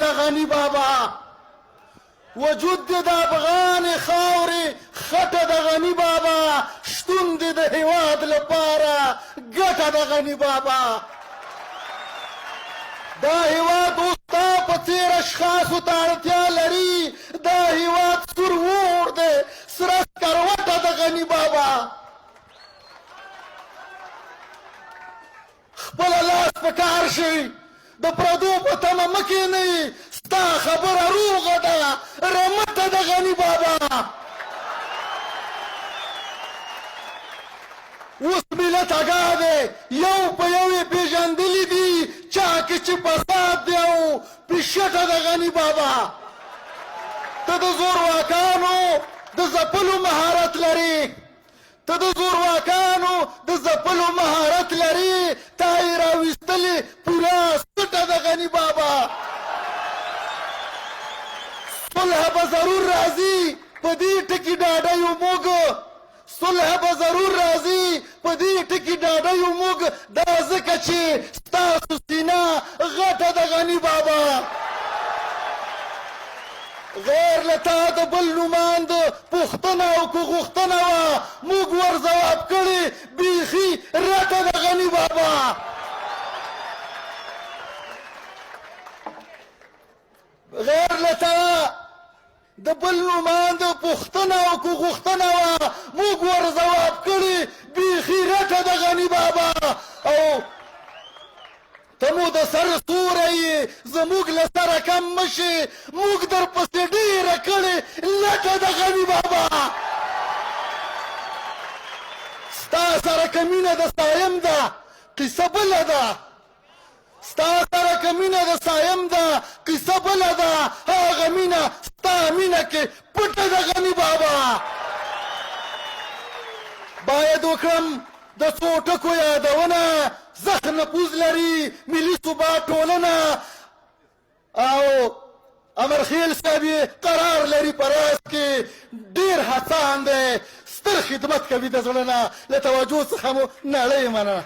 د غني بابا وجود د افغان خاورې خټه د غني بابا شتون د هیواد لپاره ګټه د غني بابا دا هیواد اوس ستا په څېر اشخاصو ته اړتیا لري دا هیواد سور وور دی سره سکروټه د غني بابا خپله لاس په کار شي د پردو په تمه مه کښېنئ ستا خبره روغه ده رمته د غني بابا اوس ملت اګاه دی یو په یو یې پېژندلي دي چا کې چې فساد دی او پیشټه د غني بابا ته د زورواکانو د ځپلو مهارت لري ته د زورواکانو د ځپلو مهارت لري تا یې راویستلې پوره سټه د غني بابا صلح به ضرور راځي په دې ټکي ډاډه یو موږ صلح به ضرور راځي په دې ټکي ډاډه یو موږ دا ځکه چې ستاسو سینه غټه د غني بابا غیر له تا د بل نوماند پوښتنه او که غوښتنه وه موږ ور ځواب کړې بیخي رټه د غني بابا غیر له تا د بل نوماند پوښتنه او که غوښتنه وه موږ ور ځواب کړې بیخي رټه د غني بابا او ته مو د سر ستوری یې زموږ له سره کم مه شي موږ درپسې ډېره کړې لټه د غني بابا ستا سره که مینه د سایم ده قصه بله ده ستا سره که مینه د سایم ده قصه بله ده هغه مینه ستا مینه کې پټه د غني بابا باید وکړم د څو ټکو یادونه زخ نفوذ لري ملي ثبات ټولنه او امرخیل صاحب یې قرار لري په راز کې ډېر هڅاند دی ستر خدمت کوي د زړه نه له توجه څخه مو نړۍ مننه